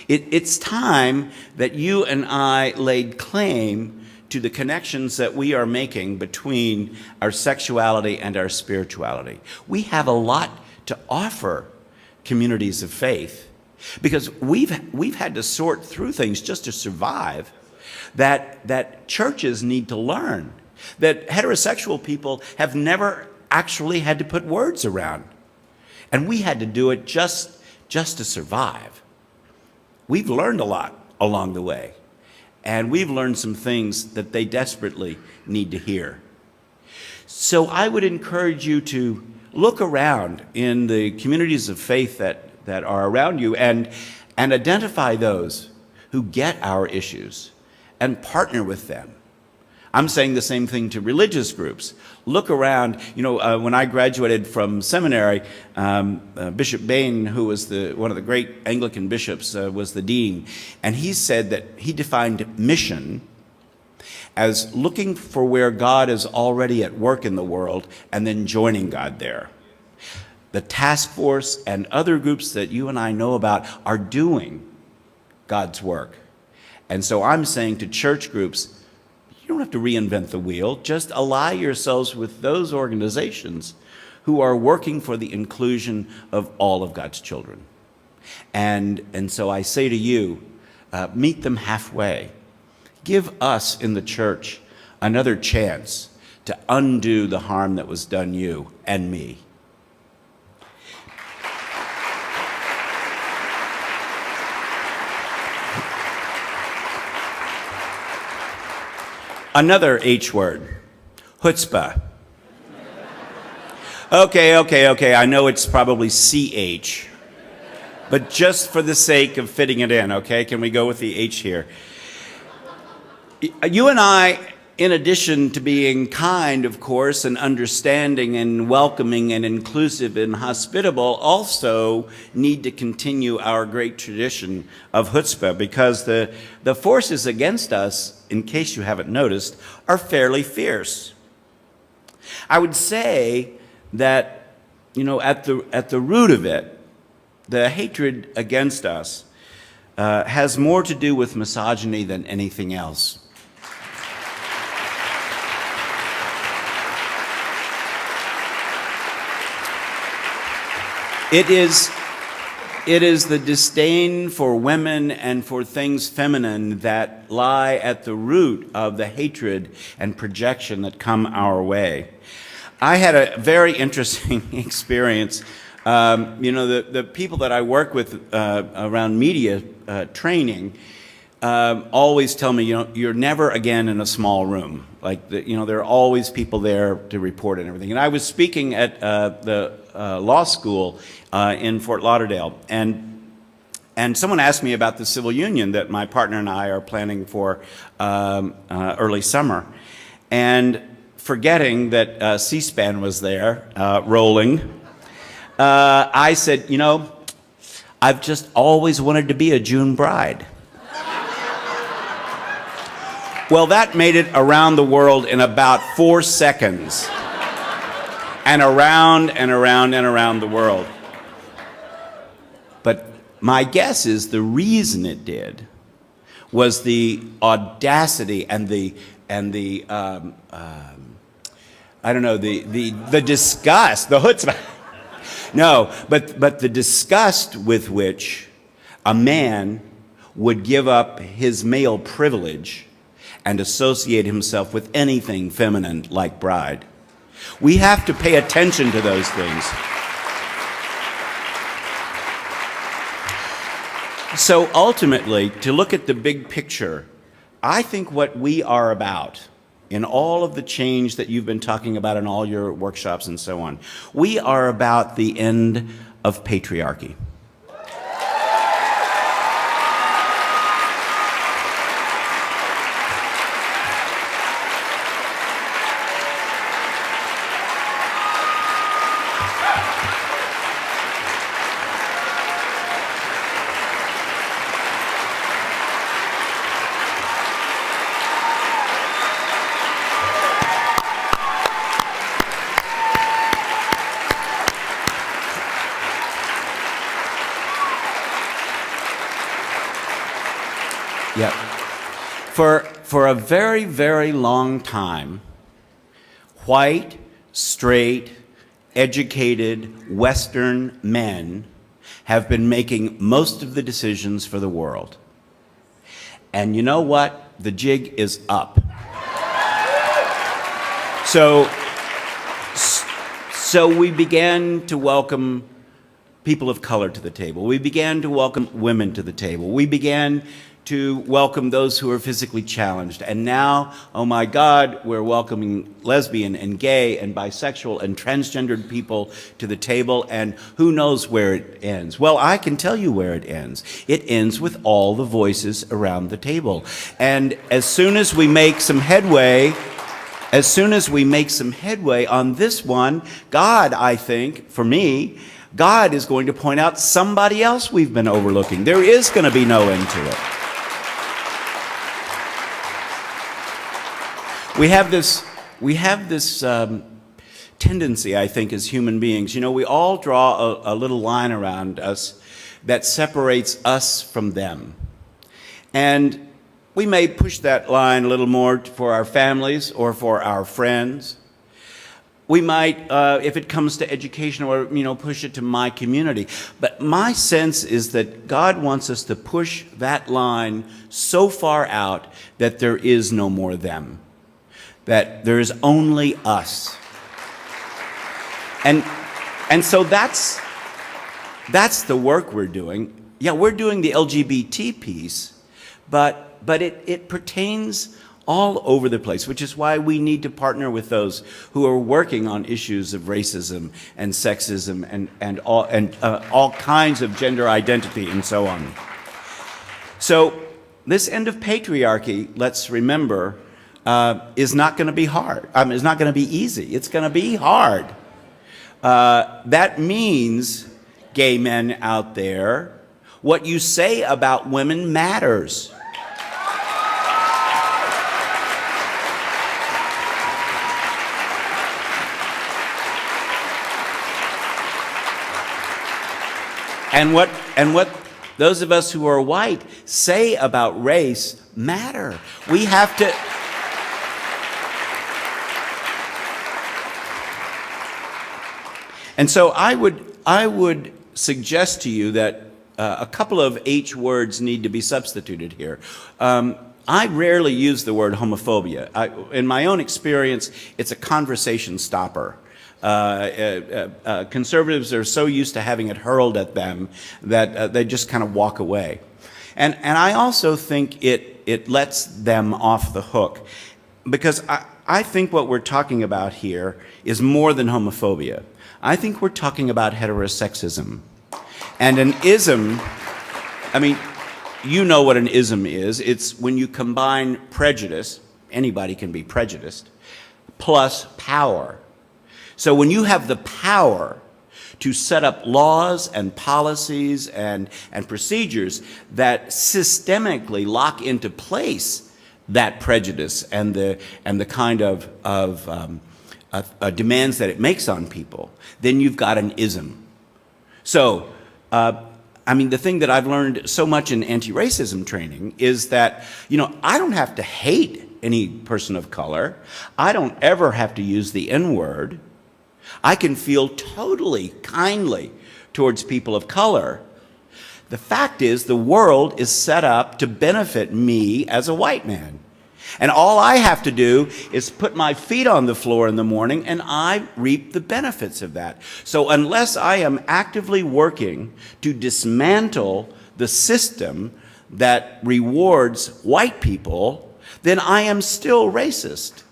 It's time that you and I laid claim to the connections that we are making between our sexuality and our spirituality. We have a lot to offer communities of faith because we've had to sort through things just to survive that churches need to learn, that heterosexual people have never actually had to put words around. And we had to do it just to survive. We've learned a lot along the way. And we've learned some things that they desperately need to hear. So I would encourage you to look around in the communities of faith that are around you and identify those who get our issues and partner with them. I'm saying the same thing to religious groups. Look around. When I graduated from seminary, Bishop Bain, who was one of the great Anglican bishops, was the dean. And he said that he defined mission as looking for where God is already at work in the world and then joining God there. The task force and other groups that you and I know about are doing God's work. And so I'm saying to church groups, you don't have to reinvent the wheel. Just ally yourselves with those organizations who are working for the inclusion of all of God's children. And so I say to you, meet them halfway. Give us in the church another chance to undo the harm that was done you and me. Another H word, chutzpah. Okay, I know it's probably CH, but just for the sake of fitting it in, okay, can we go with the H here? You and I, in addition to being kind, of course, and understanding and welcoming and inclusive and hospitable, also need to continue our great tradition of chutzpah because the forces against us, in case you haven't noticed, are fairly fierce. I would say that, at the root of it, the hatred against us has more to do with misogyny than anything else. It is the disdain for women and for things feminine that lie at the root of the hatred and projection that come our way. I had a very interesting experience. The people that I work with around media training always tell me, you're never again in a small room. There are always people there to report and everything. And I was speaking at the law school in Fort Lauderdale, and someone asked me about the civil union that my partner and I are planning for early summer. And forgetting that C-SPAN was there rolling, I said, I've just always wanted to be a June bride. Well, that made it around the world in about 4 seconds. And around and around and around the world. But my guess is the reason it did was the audacity and the disgust, the chutzpah. No, but the disgust with which a man would give up his male privilege and associate himself with anything feminine like bride. We have to pay attention to those things. So ultimately, to look at the big picture, I think what we are about in all of the change that you've been talking about in all your workshops and so on, we are about the end of patriarchy. Yep. For a very, very long time, white, straight, educated, Western men have been making most of the decisions for the world. And you know what? The jig is up. So we began to welcome people of color to the table. We began to welcome women to the table. We began to welcome those who are physically challenged. And now, oh my God, we're welcoming lesbian and gay and bisexual and transgendered people to the table, and who knows where it ends? Well, I can tell you where it ends. It ends with all the voices around the table. And as soon as we make some headway on this one, God, I think, for me, God is going to point out somebody else we've been overlooking. There is going to be no end to it. We have this tendency, I think, as human beings. You know, we all draw a little line around us that separates us from them. And we may push that line a little more for our families or for our friends. We might, if it comes to education, or, push it to my community. But my sense is that God wants us to push that line so far out that there is no more them, that there is only us. And so that's the work we're doing. Yeah, we're doing the LGBT piece, but it pertains all over the place, which is why we need to partner with those who are working on issues of racism and sexism and all kinds of gender identity and so on. So this end of patriarchy, let's remember, is not going to be hard. It's not going to be easy. It's going to be hard. That means, gay men out there, what you say about women matters. And what those of us who are white say about race matter. We have to. And so I would suggest to you that a couple of H words need to be substituted here. I rarely use the word homophobia. In my own experience, it's a conversation stopper. Conservatives are so used to having it hurled at them that they just kind of walk away. And I also think it lets them off the hook, because I think what we're talking about here is more than homophobia. I think we're talking about heterosexism. And an ism, you know what an ism is. It's when you combine prejudice, anybody can be prejudiced, plus power. So when you have the power to set up laws and policies and procedures that systemically lock into place that prejudice and the kind of demands that it makes on people, then you've got an ism. So, the thing that I've learned so much in anti-racism training is that, I don't have to hate any person of color. I don't ever have to use the N-word. I can feel totally kindly towards people of color. The fact is, the world is set up to benefit me as a white man. And all I have to do is put my feet on the floor in the morning, and I reap the benefits of that. So unless I am actively working to dismantle the system that rewards white people, then I am still racist.